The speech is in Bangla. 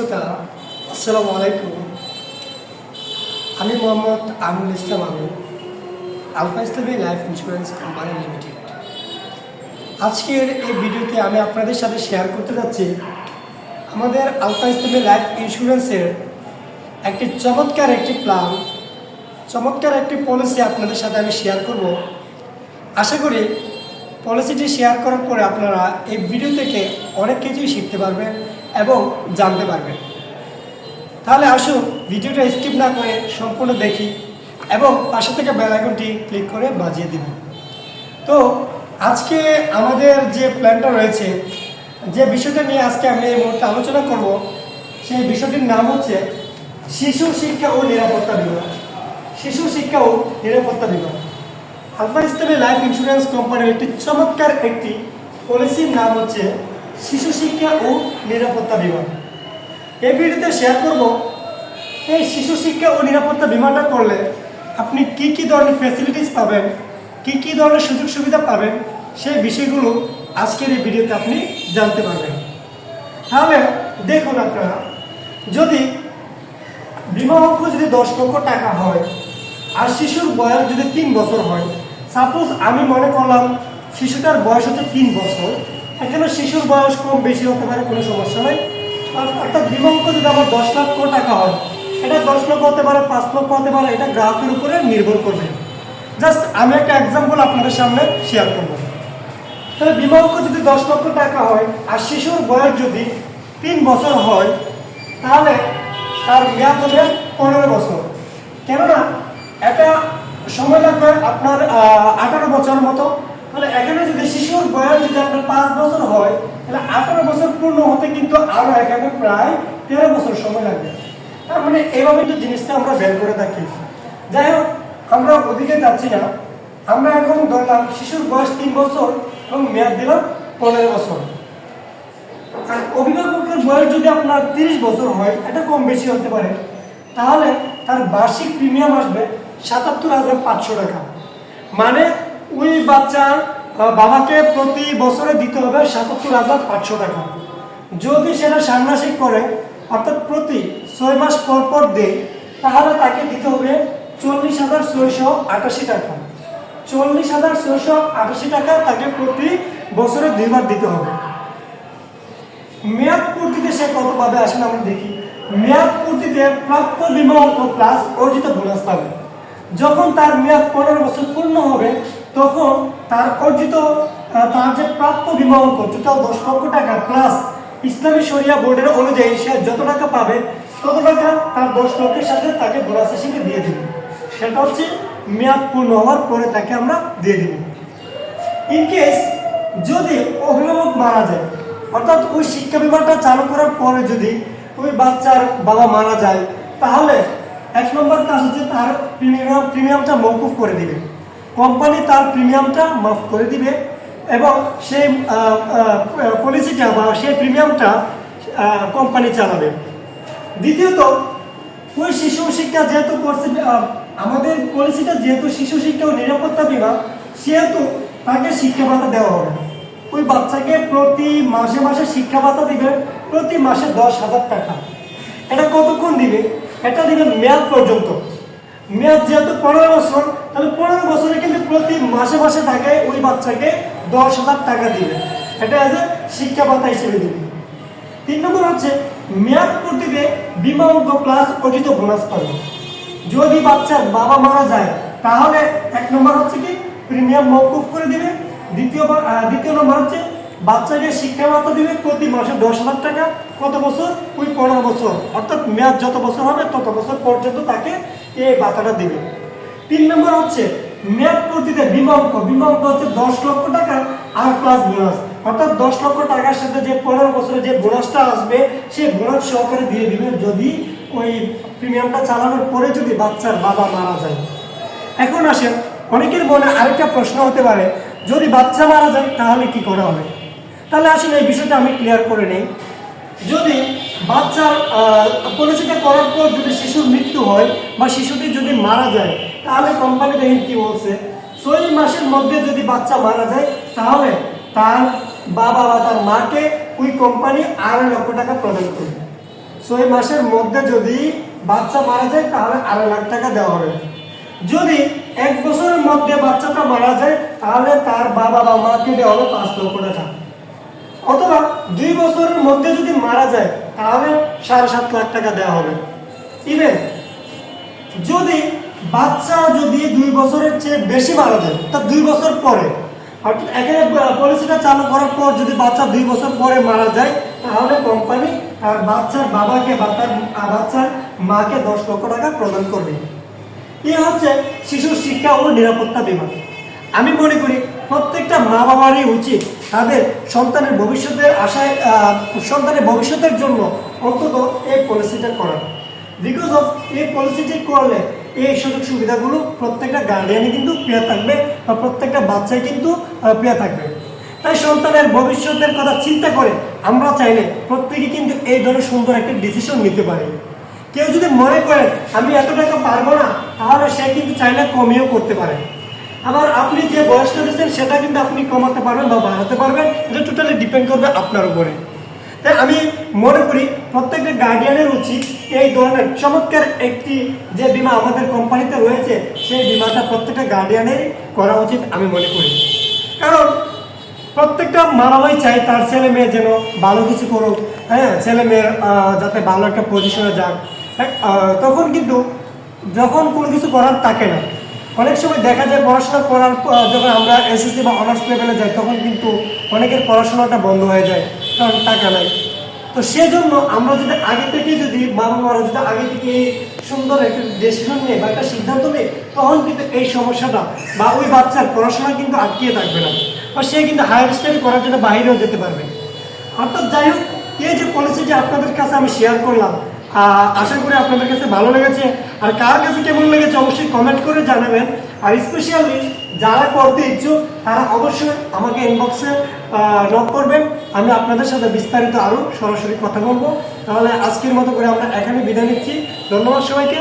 শ্রোতা আসসালামু আলাইকুম। আমি মোহাম্মদ আমিনুল ইসলাম আমিন, আলফা ইসলামী লাইফ ইন্স্যুরেন্স কোম্পানি লিমিটেড। আজকের এই ভিডিওতে আমি আপনাদের সাথে শেয়ার করতে যাচ্ছি আমাদের আলফা ইসলামী লাইফ ইন্স্যুরেন্সের একটি চমৎকার প্ল্যান, চমৎকার একটি পলিসি আপনাদের সাথে আমি শেয়ার করব। আশা করি পলিসিটি শেয়ার করার পরে আপনারা এই ভিডিও থেকে অনেক কিছুই শিখতে পারবেন এবং জানতে পারবেন। তাহলে আসুন ভিডিওটা স্কিপ না করে সম্পূর্ণ দেখি এবং পাশে থেকে বেল আইকনটি ক্লিক করে বাজিয়ে দিব। তো আজকে আমাদের যে প্ল্যানটা রয়েছে, যে বিষয়টা নিয়ে আজকে আমি এই মুহূর্তে আলোচনা করব, সেই বিষয়টির নাম হচ্ছে শিশু শিক্ষা ও নিরাপত্তা বিমা। শিশু শিক্ষা ও নিরাপত্তা বিমা আলফা ইসলামী লাইফ ইন্স্যুরেন্স কোম্পানির একটি চমৎকার একটি পলিসির নাম হচ্ছে শিশু শিক্ষা ও নিরাপত্তা বিমা। এই ভিডিওতে শেয়ার করব এই শিশু শিক্ষা ও নিরাপত্তা বিমাটা করলে আপনি কি কি ধরনের ফ্যাসিলিটিস পাবেন, কি কি ধরনের সুযোগ সুবিধা পাবেন, সেই বিষয়গুলো আজকের এই ভিডিওতে আপনি জানতে পারবেন। তাহলে দেখুন, আপনারা যদি বিমা অঙ্ক যদি 10 লক্ষ টাকা হয় আর শিশুর বয়স যদি 3 বছর হয়, সাপোজ আমি মনে করলাম শিশুটার বয়স হচ্ছে 3 বছর, এখানে শিশুর বয়স কম বেশি হতে পারে, কোনো সমস্যা নেই। অর্থাৎ বিমা অঙ্ক যদি আমার 10 লক্ষ টাকা হয়, এটা 10 লক্ষ হতে পারে, 5 লক্ষ হতে পারে, এটা গ্রাহকের উপরে নির্ভর করবে। জাস্ট আমি একটা এক্সাম্পল আপনাদের সামনে শেয়ার করব। তাহলে বিমা অঙ্ক যদি 10 লক্ষ টাকা হয় আর শিশুর বয়স যদি 3 বছর হয়, তাহলে তার মেয়াদ হবে 15 বছর। কেননা এটা সময় লাগবে আপনার 18 বছরের মতো। তাহলে এখানে যদি শিশুর বয়স যদি আপনার 5 বছর হয়, তাহলে 18 বছর পূর্ণ হতে কিন্তু আরো এখানে প্রায় 13 বছর সময় লাগবে। তার মানে এইভাবে তো জিনিসটা আমরা বের করে থাকি। যাই হোক, আমরা ওদিকে যাচ্ছি না। আমরা এখন ধরলাম শিশুর বয়স 3 বছর এবং মেয়াদ দিলাম 15 বছর। আর অভিভাবকের বয়স যদি আপনার 30 বছর হয়, এটা কম বেশি হতে পারে, তাহলে তার বার্ষিক প্রিমিয়াম আসবে ৭৭,৫০০ টাকা। মানে ওই বাচ্চার বাবাকে প্রতি বছরে দিতে হবে ৭৭,৫০০ টাকা। যদি সেটা ষান্মাসিক করে, অর্থাৎ প্রতি 6 মাস পর পর দেয়, তাহলে তাকে দিতে হবে ৪০,৬৮৮ টাকা। ৪০,৬৮৮ টাকা তাকে প্রতি বছরে 2 বার দিতে হবে। মেয়াদ পূর্তিতে সে কত পাবে আসলে আমরা দেখি। মেয়াদ পূর্তিতে প্রাপ্য বিমা অঙ্ক প্লাস অর্জিত বোনাস পাবে। যখন তার মেয়াদ 15 বছর পূর্ণ হবে, তখন তার অর্জিত তার যে প্রাপ্য বিমা অঙ্ক টোটাল 10 লক্ষ টাকা প্লাস ইসলামী শরিয়া বোর্ডের অনুযায়ী সে যত টাকা পাবে তত টাকা তার 10 লক্ষের সাথে তাকে বোনাস হিসেবে দিয়ে দেবে। সেটা হচ্ছে মেয়াদ পূর্ণ হওয়ার পরে তাকে আমরা দিয়ে দেব। ইনকেস যদি অভিভাবক মারা যায়, অর্থাৎ ওই শিক্ষা বিমাটা চালু করার পরে যদি ওই বাচ্চার বাবা মারা যায়, তাহলে 1 নম্বর কাজ হচ্ছে তার প্রিমিয়ামটা মওকুফ করে দিবে। কোম্পানি তার প্রিমিয়ামটা মাফ করে দিবে এবং সেই পলিসিটা বা সেই প্রিমিয়ামটা কোম্পানি চালাবে। দ্বিতীয়ত, ওই শিশু শিক্ষা যেহেতু করছে, আমাদের পলিসিটা যেহেতু শিশু শিক্ষা ও নিরাপত্তা বিমা, সেহেতু তাকে শিক্ষা ভাতা দেওয়া হবে। ওই বাচ্চাকে প্রতি মাসে মাসে শিক্ষা ভাতা দিবে, প্রতি মাসে 10,000 টাকা। এটা কতক্ষণ দিবে? এটা দিবে মেয়াদ পর্যন্ত। মেয়াদ যেহেতু 15 বছর, তাহলে 15 বছরে কিন্তু প্রতি মাসে মাসে তাকে ওই বাচ্চাকে 10,000 টাকা দিবে। এটা এজ এ শিক্ষা ভাতা হিসেবে দিবে। 3 নম্বর হচ্ছে মেয়াদ পূর্তিতে বিমা অঙ্ক প্লাস অর্জিত বোনাস পাবে। যদি বাচ্চার বাবা মারা যায়, তাহলে 1 নম্বর হচ্ছে কি প্রিমিয়াম মওকুফ করে দিবে। দ্বিতীয় নম্বর হচ্ছে বাচ্চাকে শিক্ষা ভাতা দিবে প্রতি মাসে 10,000 টাকা। কত বছর? ওই 15 বছর, অর্থাৎ মেয়াদ যত বছর হবে তত বছর পর্যন্ত তাকে এই ভাতাটা দিবে। 3 নম্বর হচ্ছে মেয়াদ পূর্তিতে বিমা অঙ্ক হচ্ছে 10 লক্ষ টাকা আর প্লাস বোনাস, অর্থাৎ 10 লক্ষ টাকার সাথে যে 15 বছরে যে বোনাসটা আসবে সেই বোনাস সহকারে দিয়ে দিবে যদি ওই প্রিমিয়ামটা চালানোর পরে যদি বাচ্চার বাবা মারা যায়। এখন আসেন, অনেকের মনে আরেকটা প্রশ্ন হতে পারে, যদি বাচ্চা মারা যায় তাহলে কি করা হবে? তাহলে আসলে এই বিষয়টা আমি ক্লিয়ার করে নেই। যদি বাচ্চার পলিসিটা করার পর যদি শিশুর মৃত্যু হয় বা শিশুটি যদি মারা যায়, তাহলে কোম্পানি দেখেন কি বলছে, 6 মাসের মধ্যে যদি বাচ্চা মারা যায়, তাহলে তার বাবা বা তার মাকে ওই কোম্পানি 2.5 লক্ষ টাকা প্রদান করবে। 6 মাসের মধ্যে যদি বাচ্চা মারা যায় তাহলে 2.5 লাখ টাকা দেওয়া হবে। যদি 1 বছরের মধ্যে বাচ্চাটা মারা যায় তাহলে তার বাবা বা মাকে দেওয়া হবে 5 লক্ষ টাকা। অথবা 2 বছরের মধ্যে যদি মারা যায় তাহলে 7.5 লাখ টাকা দেওয়া হবে। ইভেন যদি বাচ্চা যদি 2 বছরের চেয়ে বেশি মারা যায় তা 2 বছর পরে, অর্থাৎ এখানে পলিসিটা চালু করার পর যদি বাচ্চা 2 বছর পরে মারা যায় তাহলে কোম্পানি তার বাচ্চার বাবাকে বা তার বাচ্চার মাকে 10 লক্ষ টাকা প্রদান করবে। এই হচ্ছে শিশুর শিক্ষা ও নিরাপত্তা বীমা। আমি মনে করি প্রত্যেকটা মা বাবারই উচিত তাদের সন্তানের ভবিষ্যতের জন্য অন্তত এই পলিসিটা করা। বিকজ অফ এই পলিসিটি করলে এই সুযোগ সুবিধাগুলো প্রত্যেকটা গার্ডিয়ানই কিন্তু পেয়ে থাকবে বা প্রত্যেকটা বাচ্চাই কিন্তু পেয়ে থাকবে। তাই সন্তানের ভবিষ্যতের কথা চিন্তা করে আমরা চাইলে প্রত্যেকে কিন্তু এই ধরনের সুন্দর একটা ডিসিশন নিতে পারি। কেউ যদি মনে করে আমি এত টাকা পারবো না তাহলে সে কিন্তু চাইলে কমিয়েও করতে পারে। আবার আপনি যে বয়সটা দিচ্ছেন সেটা কিন্তু আপনি কমাতে পারবেন বা বাড়াতে পারবেন, এটা টোটালি ডিপেন্ড করবে আপনার উপরে। তাই আমি মনে করি প্রত্যেকটা গার্ডিয়ানের উচিত এই ধরনের চমৎকার একটি যে বীমা আমাদের কোম্পানিতে রয়েছে সেই বীমাটা প্রত্যেকটা গার্ডিয়ানের করা উচিত আমি মনে করি। কারণ প্রত্যেকটা মা বাবাই চায় তার ছেলে মেয়ে যেন ভালো কিছু করুক, হ্যাঁ, ছেলে মেয়ের যাতে ভালো একটা পজিশনে যাক। তখন কিন্তু যখন কোনো কিছু করার থাকে না, অনেক সময় দেখা যায় পড়াশোনা করার যখন আমরা এসএসসি বা অনার্স লেভেলে যাই তখন কিন্তু অনেকের পড়াশোনাটা বন্ধ হয়ে যায় কারণ টাকা নাই। তো সেজন্য আমরা যদি আগে থেকে যদি মা বাবারা যদি আগে থেকে সুন্দর একটা ডিসিশন নিয়ে বা একটা সিদ্ধান্ত নিই তখন কিন্তু এই সমস্যাটা বা ওই বাচ্চার পড়াশোনা কিন্তু আটকিয়ে থাকবে না বা সে কিন্তু হায়ার স্টাডি করার জন্য বাইরেও যেতে পারবে। অর্থাৎ যাই হোক, এই যে পলিসিটি আপনাদের কাছে আমি শেয়ার করলাম, আশা করি আপনাদের কাছে ভালো লেগেছে। আর কার কাছে কেমন লেগেছে অবশ্যই কমেন্ট করে জানাবেন। আর স্পেশালি যারা করতে ইচ্ছুক তারা অবশ্যই আমাকে ইনবক্সে নক করবেন, আমি আপনাদের সাথে বিস্তারিত আরও সরাসরি কথা বলবো। তাহলে আজকের মতো করে আমরা এখানে বিদায় নিচ্ছি। ধন্যবাদ সবাইকে।